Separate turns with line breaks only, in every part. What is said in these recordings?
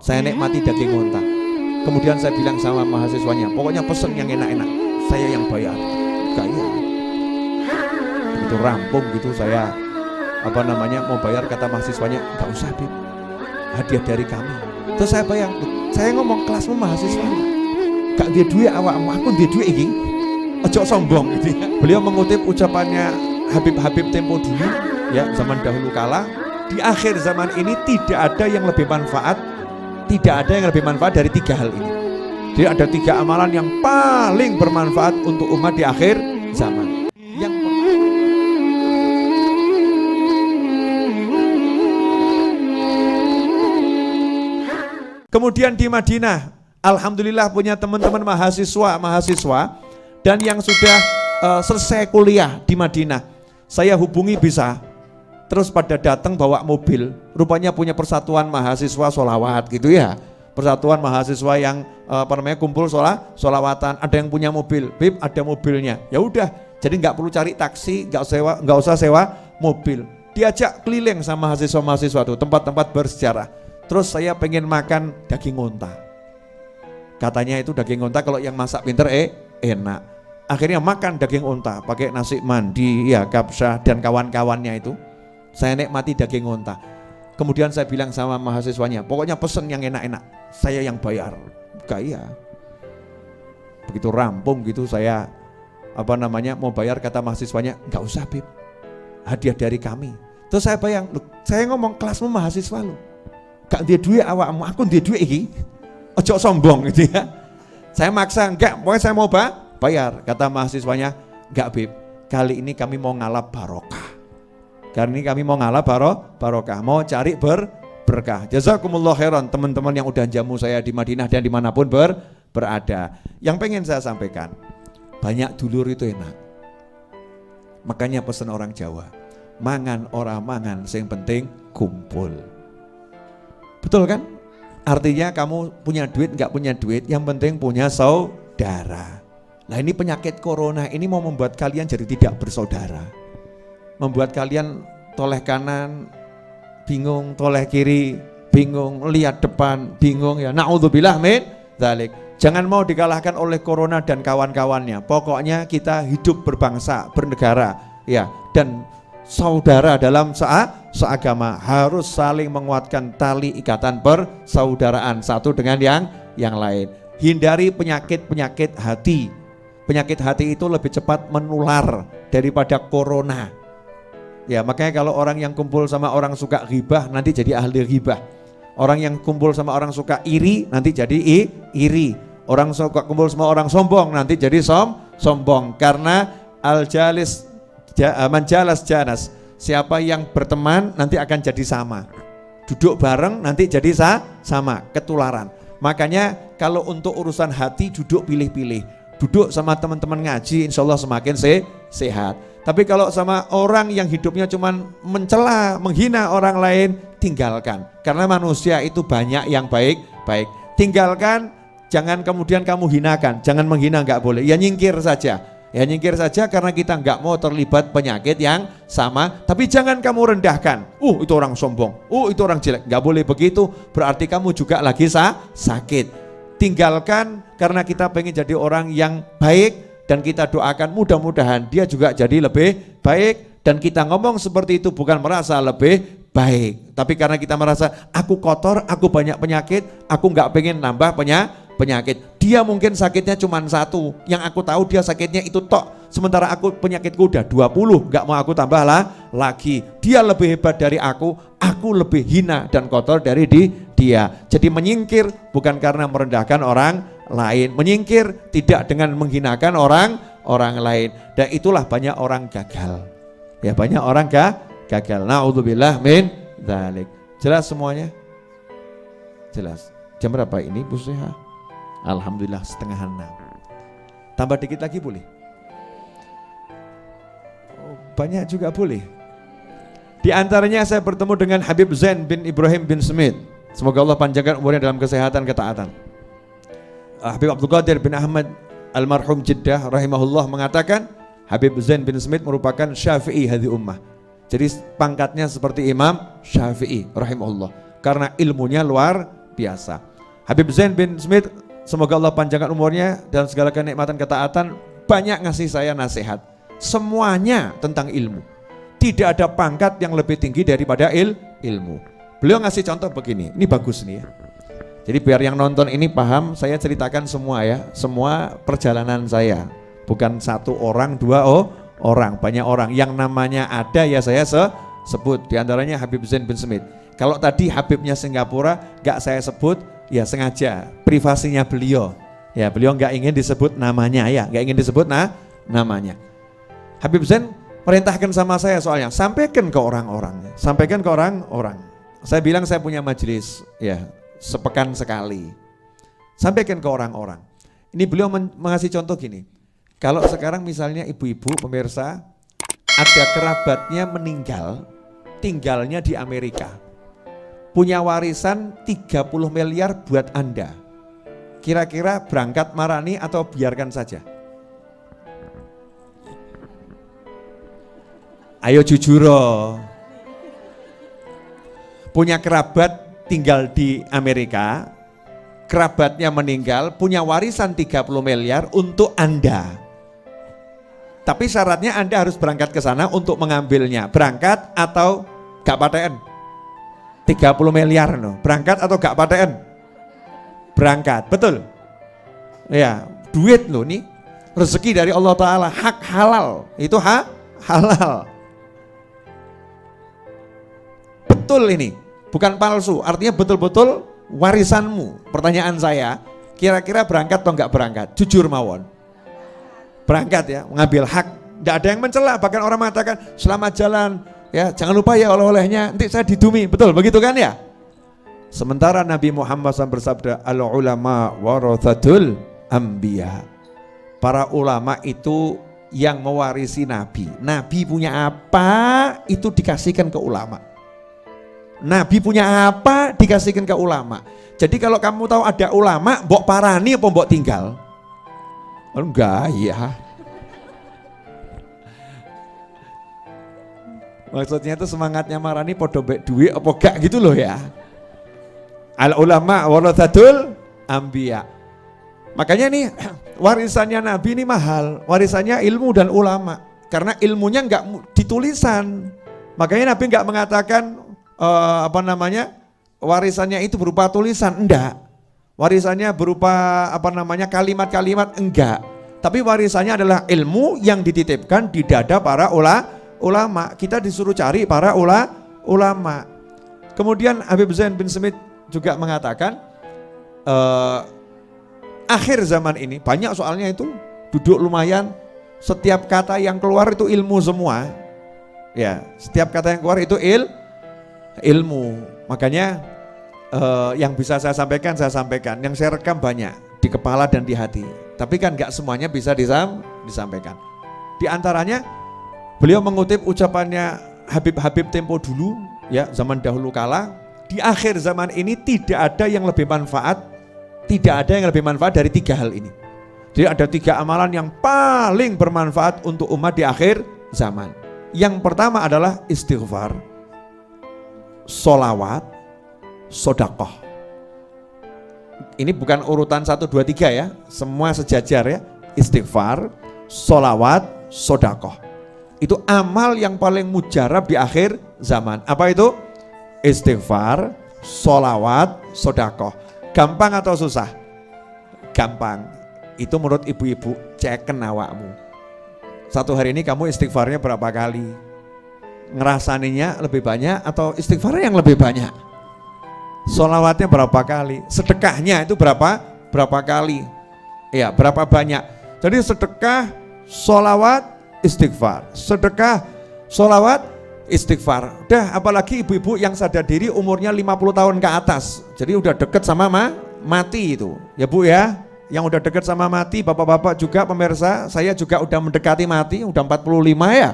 saya nikmati daging unta. Kemudian saya bilang sama mahasiswanya, pokoknya pesen yang enak-enak, saya yang bayar. Kaya. Begitu rampung gitu saya mau bayar, kata mahasiswanya, enggak usah Bib, hadiah dari kami. Terus saya bayang, saya ngomong kelasmu mahasiswa, gak dia duit awakmu, aku dia duit iki. Ojo sombong gitu ya. Beliau mengutip ucapannya Habib tempo dulu ya, zaman dahulu kala. Di akhir zaman ini tidak ada yang lebih manfaat, dari 3 hal ini. Jadi ada 3 amalan yang paling bermanfaat untuk umat di akhir zaman. Yang kemudian di Madinah, alhamdulillah punya teman-teman mahasiswa dan yang sudah selesai kuliah di Madinah. Saya hubungi bisa. Terus pada datang bawa mobil, rupanya punya persatuan mahasiswa sholawat gitu ya. Persatuan mahasiswa yang kumpul sholawatan, ada yang punya mobil, Bib ada mobilnya. Ya udah, jadi nggak perlu cari taksi, nggak usah sewa mobil. Diajak keliling sama mahasiswa-mahasiswa tuh, tempat-tempat bersejarah. Terus saya pengen makan daging unta. Katanya itu daging unta kalau yang masak pinter enak. Akhirnya makan daging unta, pakai nasi mandi, ya kapsah dan kawan-kawannya itu. Saya nikmati daging unta. Kemudian saya bilang sama mahasiswanya, pokoknya pesen yang enak-enak, saya yang bayar. Kaya. Begitu rampung gitu saya mau bayar, kata mahasiswanya, enggak usah Bib, hadiah dari kami. Terus saya bayang, saya ngomong kelasmu mahasiswa lu, gak dia duit awakmu, aku dia duit iki. Ojo sombong gitu ya. Saya maksa, enggak, pokoknya saya mau bayar. Kata mahasiswanya, enggak Bib, kali ini kami mau ngalap barokah. Karena ini kami mau ngalap barokah, mau cari berkah. Jazakumullah khairan teman-teman yang udah jamu saya di Madinah dan dimanapun berada. Yang pengen saya sampaikan, banyak dulur itu enak. Makanya pesan orang Jawa, mangan ora mangan, yang penting kumpul. Betul kan? Artinya kamu punya duit nggak punya duit, yang penting punya saudara. Nah ini penyakit corona ini mau membuat kalian jadi tidak bersaudara. Membuat kalian toleh kanan bingung, toleh kiri bingung, lihat depan bingung ya. Na'udzubillah min dzalik. Jangan mau dikalahkan oleh corona dan kawan-kawannya. Pokoknya kita hidup berbangsa, bernegara ya, dan saudara dalam seagama, harus saling menguatkan tali ikatan persaudaraan satu dengan yang lain. Hindari penyakit hati. Penyakit hati itu lebih cepat menular daripada corona. Ya, makanya kalau orang yang kumpul sama orang suka ghibah nanti jadi ahli ghibah. Orang yang kumpul sama orang suka iri nanti jadi iri. Orang suka kumpul sama orang sombong nanti jadi sombong. Karena manjalas janas. Siapa yang berteman nanti akan jadi sama. Duduk bareng nanti jadi sama, ketularan. Makanya kalau untuk urusan hati duduk pilih-pilih. Duduk sama teman-teman ngaji, insya Allah semakin sehat. Tapi kalau sama orang yang hidupnya cuman mencela, menghina orang lain, tinggalkan. Karena manusia itu banyak yang baik. Tinggalkan, jangan kemudian kamu hinakan. Jangan menghina, nggak boleh. Ya nyingkir saja. Karena kita nggak mau terlibat penyakit yang sama. Tapi jangan kamu rendahkan. Itu orang sombong. Itu orang jelek. Nggak boleh begitu. Berarti kamu juga lagi sakit. Tinggalkan karena kita pengen jadi orang yang baik. Dan kita doakan mudah-mudahan dia juga jadi lebih baik. Dan kita ngomong seperti itu bukan merasa lebih baik. Tapi karena kita merasa aku kotor, aku banyak penyakit, aku gak pengen nambah penyakit. Dia mungkin sakitnya cuma 1. Yang aku tahu dia sakitnya itu tok. Sementara aku penyakitku udah 20, gak mau aku tambah lagi. Dia lebih hebat dari aku lebih hina dan kotor dari dia. Jadi menyingkir bukan karena merendahkan orang lain, menyingkir tidak dengan menghinakan orang lain. Dan itulah banyak orang gagal. Ya, banyak orang gagal. Na'udzubillah min dzalik. Jelas semuanya? Jelas. Jam berapa ini Bu Seha? Alhamdulillah 5:30. Tambah dikit lagi boleh? Banyak juga boleh. Di antaranya saya bertemu dengan Habib Zain bin Ibrahim bin Smith. Semoga Allah panjangkan umurnya dalam kesehatan ketaatan. Habib Abdul Qadir bin Ahmad almarhum Jeddah rahimahullah mengatakan Habib Zain bin Smith merupakan Syafi'i hadhihi ummah. Jadi pangkatnya seperti Imam Syafi'i rahimahullah. Karena ilmunya luar biasa. Habib Zain bin Smith, semoga Allah panjangkan umurnya dan segala kenikmatan ketaatan, banyak ngasih saya nasihat. Semuanya tentang ilmu. Tidak ada pangkat yang lebih tinggi daripada ilmu. Beliau ngasih contoh begini, ini bagus nih ya. Jadi biar yang nonton ini paham, saya ceritakan semua ya, semua perjalanan saya. Bukan satu orang, dua orang, banyak orang. Yang namanya ada ya saya sebut, diantaranya Habib Zain bin Smith. Kalau tadi Habibnya Singapura gak saya sebut, ya sengaja, privasinya beliau. Ya beliau gak ingin disebut namanya ya, gak ingin disebut namanya. Habib Zain perintahkan sama saya soalnya, sampaikan ke orang-orang, sampaikan ke orang-orang. Saya bilang saya punya majelis, ya sepekan sekali. Sampaikan ke orang-orang. Ini beliau mengasih contoh gini. Kalau sekarang misalnya ibu-ibu pemirsa ada kerabatnya meninggal, tinggalnya di Amerika. Punya warisan 30 miliar buat Anda. Kira-kira berangkat marani atau biarkan saja? Ayo jujur. Punya kerabat tinggal di Amerika, kerabatnya meninggal, punya warisan 30 miliar untuk Anda. Tapi syaratnya Anda harus berangkat ke sana untuk mengambilnya. Berangkat atau gak paten? 30 miliar no. Berangkat atau gak paten? Berangkat, betul? Ya, duit loh nih. Rezeki dari Allah Ta'ala, hak halal. Itu halal. Betul ini. Bukan palsu, artinya betul-betul warisanmu. Pertanyaan saya, kira-kira berangkat atau enggak berangkat? Jujur mawon. Berangkat ya, mengambil hak. Tidak ada yang mencela, bahkan orang mengatakan selamat jalan, ya jangan lupa ya oleh-olehnya, nanti saya didumi, betul begitu kan ya? Sementara Nabi Muhammad SAW bersabda, al-ulama warathatul anbiya. Para ulama itu yang mewarisi Nabi. Nabi punya apa, itu dikasihkan ke ulama. Nabi punya apa dikasihkan ke ulama. Jadi kalau kamu tahu ada ulama, mbok parani apa mbok tinggal? Enggak ya. Maksudnya itu semangatnya marani podo mbek duit apa gak gitu loh ya. Al ulama warathatul anbiya. Makanya nih warisannya Nabi ini mahal, warisannya ilmu dan ulama. Karena ilmunya enggak ditulisan. Makanya Nabi enggak mengatakan warisannya itu berupa tulisan, enggak. Warisannya berupa kalimat-kalimat, enggak. Tapi warisannya adalah ilmu yang dititipkan di dada para ulama. Kita disuruh cari para ulama. Kemudian Habib Zain bin Smith juga mengatakan akhir zaman ini banyak soalnya itu duduk lumayan, setiap kata yang keluar itu ilmu semua. Ya, setiap kata yang keluar itu ilmu. Makanya yang bisa saya sampaikan, yang saya rekam banyak di kepala dan di hati. Tapi kan gak semuanya bisa disampaikan. Di antaranya beliau mengutip ucapannya Habib tempo dulu, ya zaman dahulu kala. Di akhir zaman ini tidak ada yang lebih manfaat, dari 3 hal ini. Jadi ada 3 amalan yang paling bermanfaat untuk umat di akhir zaman. Yang pertama adalah istighfar, sholawat, sodakoh. Ini bukan urutan 1, 2, 3 ya, semua sejajar ya. Istighfar, sholawat, sodakoh. Itu amal yang paling mujarab di akhir zaman. Apa itu? Istighfar, sholawat, sodakoh. Gampang atau susah? Gampang. Itu menurut ibu-ibu, ceken awakmu. Satu hari ini kamu istighfarnya berapa kali? Ngerasaninya lebih banyak atau istighfarnya yang lebih banyak? Sholawatnya berapa kali? Sedekahnya itu berapa kali? Ya, berapa banyak? Jadi sedekah, sholawat, istighfar. Sedekah, sholawat, istighfar. Udah, apalagi ibu-ibu yang sadar diri umurnya 50 tahun ke atas. Jadi udah deket sama mati itu. Ya Bu ya, yang udah deket sama mati, bapak-bapak juga pemirsa, saya juga udah mendekati mati, udah 45 ya.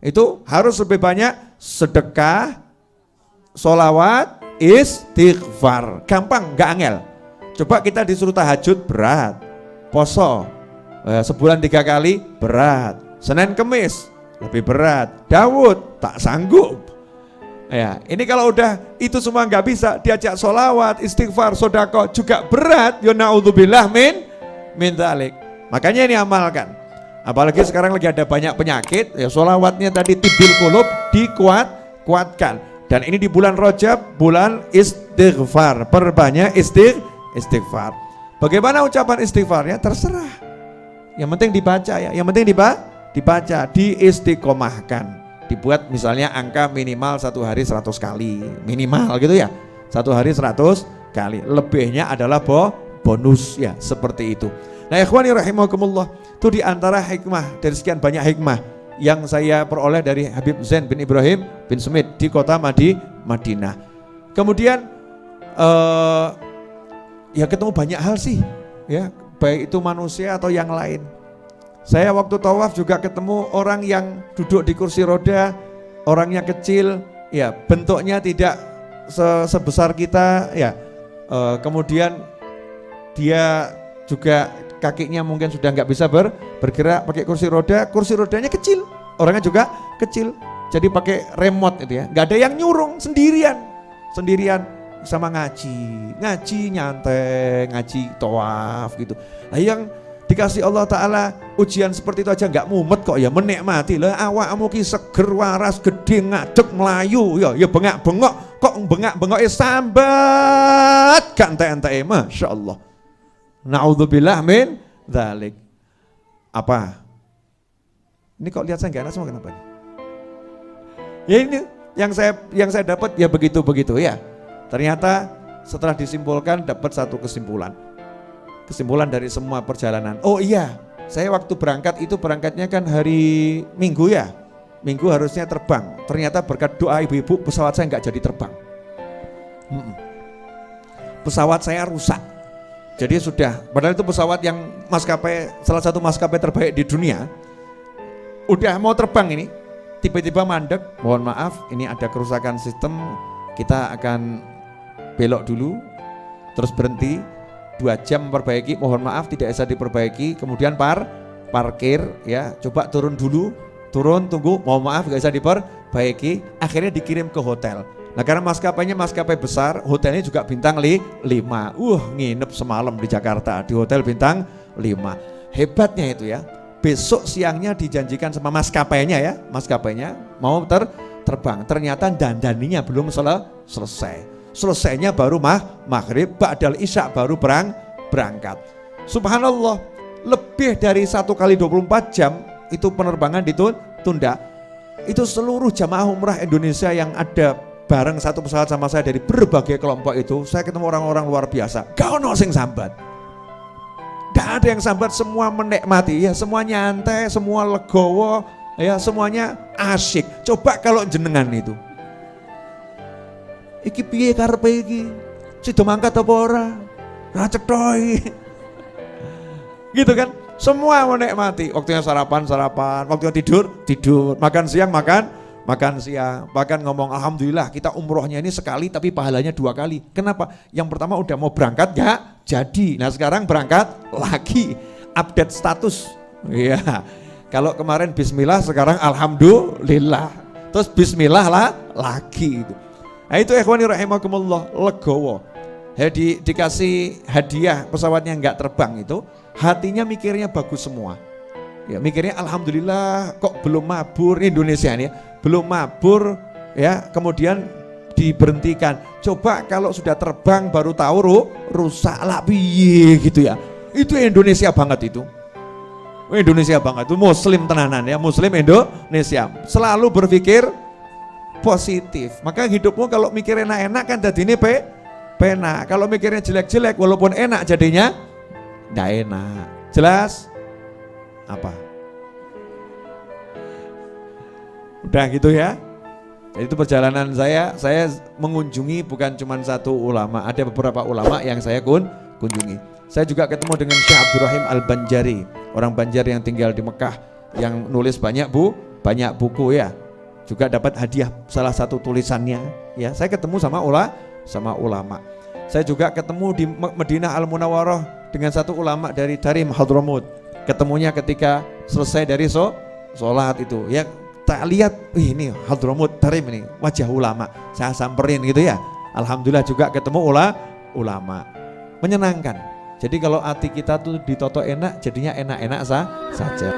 Itu harus lebih banyak sedekah, sholawat, istighfar. Gampang, gak angel. Coba kita disuruh tahajud berat, poso sebulan 3 kali berat, Senin Kemis lebih berat, Daud tak sanggup. Ya, ini kalau udah itu semua nggak bisa, diajak sholawat, istighfar, sodako juga berat. Ya naudzubillah min dzalik. Makanya ini amalkan. Apalagi sekarang lagi ada banyak penyakit, ya sholawatnya tadi tibil kulub kuatkan. Dan ini di bulan Rajab, bulan istighfar. Perbanyak istighfar. Bagaimana ucapan istighfarnya? Terserah. Yang penting dibaca ya. Yang penting dibaca, diistiqomahkan. Dibuat misalnya angka minimal 1 hari 100 kali, minimal gitu ya, 1 hari 100 kali, lebihnya adalah bonus ya, seperti itu. Nah ikhwani rahimakumullah, itu diantara hikmah dari sekian banyak hikmah yang saya peroleh dari Habib Zain bin Ibrahim bin Smith di kota Madinah. Kemudian ya ketemu banyak hal sih ya, baik itu manusia atau yang lain. Saya waktu tawaf juga ketemu orang yang duduk di kursi roda, orangnya kecil, ya bentuknya tidak sebesar kita, ya. Kemudian dia juga kakinya mungkin sudah nggak bisa bergerak, pakai kursi rodanya kecil, orangnya juga kecil, jadi pakai remote itu ya, nggak ada yang nyurung, sendirian sama ngaji nyantai, ngaji tawaf gitu. Nah yang dikasih Allah Ta'ala ujian seperti itu aja nggak mumet kok ya, menikmati lah. Awakmu ki seger waras gede ngadeg melayu ya bengak-bengok kok bengak-bengok sambat gak ente-ente, Masya Allah. Naudzubillah min dzalik. Apa? Ini kok lihat saya nggak enak semua, kenapa nih? Ya ini yang saya dapat ya begitu ya. Ternyata setelah disimpulkan dapat satu kesimpulan dari semua perjalanan. Oh iya, saya waktu berangkat itu berangkatnya kan hari Minggu ya. Minggu harusnya terbang. Ternyata berkat doa ibu-ibu pesawat saya nggak jadi terbang. Pesawat saya rusak. Jadi sudah, padahal itu pesawat yang salah satu maskapai terbaik di dunia. Udah mau terbang ini, tiba-tiba mandek. Mohon maaf, ini ada kerusakan sistem. Kita akan belok dulu, terus berhenti. 2 jam memperbaiki, mohon maaf tidak bisa diperbaiki, kemudian parkir ya, coba turun dulu, tunggu, mohon maaf gak bisa diperbaiki, akhirnya dikirim ke hotel. Nah karena maskapainya maskapai besar, hotelnya juga bintang 5, nginep semalam di Jakarta di hotel bintang 5. Hebatnya itu ya, besok siangnya dijanjikan sama maskapainya mau terbang, ternyata dandaninya belum selesai. Selesainya baru maghrib, ba'dal isya baru berangkat. Subhanallah, lebih dari 1 kali 24 jam itu penerbangan ditunda. Itu seluruh jamaah umrah Indonesia yang ada bareng satu pesawat sama saya dari berbagai kelompok itu, saya ketemu orang-orang luar biasa. Gak ono sing sambat. Gak ada yang sambat, semua menikmati ya, semua nyantai, semua legowo ya, semuanya asyik. Coba kalau jenengan itu, iki piye karepe iki? Sido mangkat apa ora? Ra cetoi. Gitu kan? Semua menikmati. Waktunya sarapan, waktunya tidur, makan siang, makan siang. Bahkan ngomong alhamdulillah kita umrohnya ini sekali tapi pahalanya 2 kali. Kenapa? Yang pertama udah mau berangkat gak jadi. Nah sekarang berangkat lagi, update status. Iya. Kalau kemarin bismillah, sekarang alhamdulillah. Terus bismillah lah lagi itu. Nah itu ikhwani rahimakumullah, legowo. Dikasih hadiah pesawatnya nggak terbang itu, hatinya mikirnya bagus semua. Ya mikirnya alhamdulillah kok belum mabur, Indonesia ini ya, belum mabur ya, kemudian diberhentikan. Coba kalau sudah terbang baru tahu rusak lah piye gitu ya. Itu Indonesia banget itu. Indonesia banget itu, muslim tenanan ya, muslim Indonesia. Selalu berpikir positif. Maka hidupmu kalau mikir enak-enak kan jadinya pena. Kalau mikirnya jelek-jelek walaupun enak jadinya enggak enak. Jelas? Apa? Udah gitu ya. Jadi itu perjalanan saya mengunjungi bukan cuma satu ulama, ada beberapa ulama yang saya kunjungi. Saya juga ketemu dengan Syekh Abdurrahim Al-Banjari, orang Banjar yang tinggal di Mekah, yang nulis banyak buku ya. Juga dapat hadiah salah satu tulisannya ya. Saya ketemu sama ulama. Saya juga ketemu di Madinah Al-Munawwarah dengan satu ulama dari Hadramut. Ketemunya ketika selesai dari sholat itu ya, tak lihat, ini Hadramut Tarim ini, wajah ulama, saya samperin gitu ya. Alhamdulillah juga ketemu ulama, menyenangkan. Jadi kalau hati kita tuh ditoto enak, jadinya enak-enak saja.